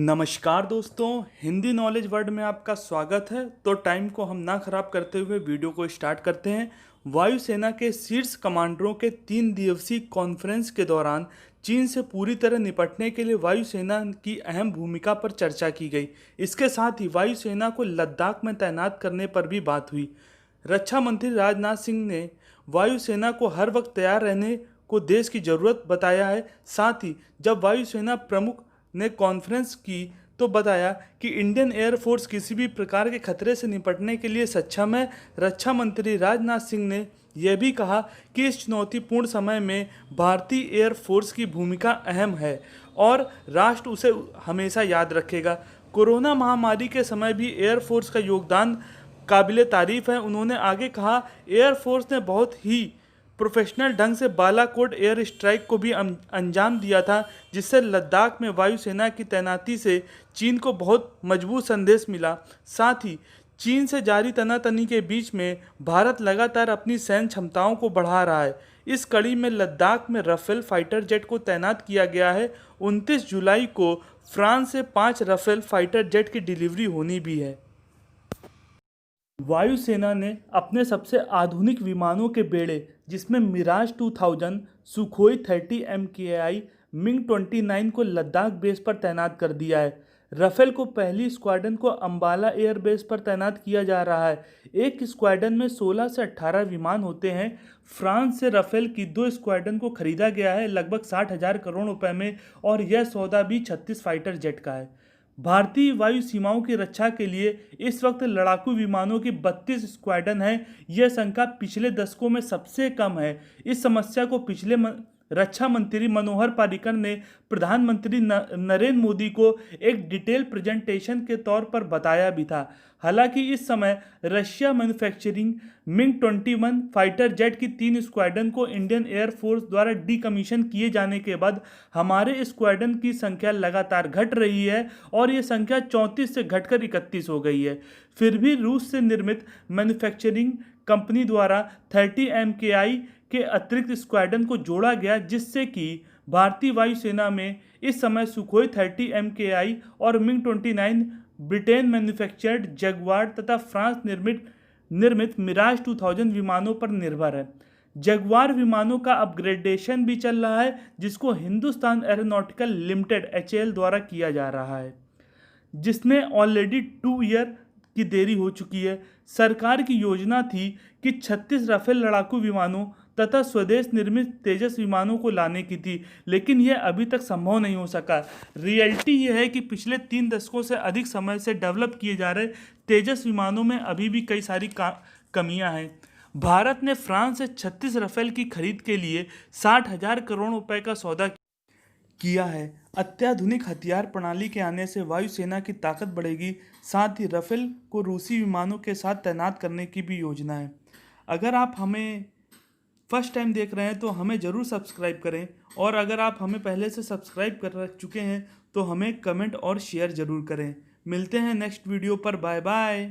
नमस्कार दोस्तों, Hindi knowledge word में आपका स्वागत है। तो टाइम को हम ना खराब करते हुए वीडियो को स्टार्ट करते हैं। वायुसेना के शीर्ष कमांडरों के 3 दिवसीय कॉन्फ्रेंस के दौरान चीन से पूरी तरह निपटने के लिए वायुसेना की अहम भूमिका पर चर्चा की गई। इसके साथ ही वायुसेना को लद्दाख में तैनात करने पर भी बात हुई। रक्षा मंत्री राजनाथ सिंह ने वायुसेना को हर वक्त तैयार रहने को देश की ज़रूरत बताया है। साथ ही जब वायुसेना प्रमुख ने कॉन्फ्रेंस की तो बताया कि इंडियन एयरफोर्स किसी भी प्रकार के खतरे से निपटने के लिए सक्षम है। रक्षा मंत्री राजनाथ सिंह ने यह भी कहा कि इस चुनौतीपूर्ण समय में भारतीय एयरफोर्स की भूमिका अहम है और राष्ट्र उसे हमेशा याद रखेगा। कोरोना महामारी के समय भी एयरफोर्स का योगदान काबिले तारीफ है। उन्होंने आगे कहा, एयरफोर्स ने बहुत ही प्रोफेशनल ढंग से बालाकोट एयर स्ट्राइक को भी अंजाम दिया था, जिससे लद्दाख में वायुसेना की तैनाती से चीन को बहुत मजबूत संदेश मिला। साथ ही चीन से जारी तनातनी के बीच में भारत लगातार अपनी सैन्य क्षमताओं को बढ़ा रहा है। इस कड़ी में लद्दाख में राफेल फाइटर जेट को तैनात किया गया है। 29 जुलाई को फ्रांस से 5 राफेल फाइटर जेट की डिलीवरी होनी भी है। वायुसेना ने अपने सबसे आधुनिक विमानों के बेड़े जिसमें मिराज 2000, सुखोई 30 MKI, मिग 29 को लद्दाख बेस पर तैनात कर दिया है। राफेल को पहली स्क्वाड्रन को अंबाला एयर बेस पर तैनात किया जा रहा है। एक स्क्वाड्रन में 16 से 18 विमान होते हैं। फ्रांस से राफेल की 2 स्क्वाड्रन को खरीदा गया है लगभग 60,000 करोड़ रुपए में, और यह सौदा भी 36 फाइटर जेट का है। भारतीय वायु सीमाओं की रक्षा के लिए इस वक्त लड़ाकू विमानों की 32 स्क्वाड्रन है। यह संख्या पिछले दशकों में सबसे कम है। इस समस्या को पिछले रक्षा मंत्री मनोहर पर्रिकर ने प्रधानमंत्री नरेंद्र मोदी को एक डिटेल प्रेजेंटेशन के तौर पर बताया भी था। हालांकि इस समय Russia manufacturing MiG 21 fighter jet की 3 स्क्वाड्रन को इंडियन एयरफोर्स द्वारा डीकमीशन किए जाने के बाद हमारे स्क्वाड्रन की संख्या लगातार घट रही है और ये संख्या 34 से घटकर 31 हो गई है। फिर भी रूस से निर्मित मैन्युफैक्चरिंग कंपनी द्वारा 30 MKI के अतिरिक्त स्क्वाड्रन को जोड़ा गया, जिससे कि भारतीय वायुसेना में इस समय सुखोई 30 MKI और मिग 29 ब्रिटेन मैन्युफैक्चर्ड जगुआर तथा फ्रांस निर्मित मिराज 2000 विमानों पर निर्भर है। जगुआर विमानों का अपग्रेडेशन भी चल रहा है, जिसको हिंदुस्तान एरोनॉटिकल लिमिटेड HAL द्वारा किया जा रहा है, जिसमें ऑलरेडी 2 ईयर की देरी हो चुकी है। सरकार की योजना थी कि 36 राफेल लड़ाकू विमानों तथा स्वदेश निर्मित तेजस विमानों को लाने की थी, लेकिन यह अभी तक संभव नहीं हो सका। रियलिटी यह है कि पिछले 3 दशकों से अधिक समय से डेवलप किए जा रहे तेजस विमानों में अभी भी कई सारी कमियां हैं। भारत ने फ्रांस से 36 राफेल की खरीद के लिए 60,000 करोड़ रुपए का सौदा किया है। अत्याधुनिक हथियार प्रणाली के आने से वायुसेना की ताकत बढ़ेगी। साथ ही राफेल को रूसी विमानों के साथ तैनात करने की भी योजना है। अगर आप हमें फर्स्ट टाइम देख रहे हैं तो हमें ज़रूर सब्सक्राइब करें, और अगर आप हमें पहले से सब्सक्राइब कर चुके हैं तो हमें कमेंट और शेयर ज़रूर करें। मिलते हैं नेक्स्ट वीडियो पर। Bye bye.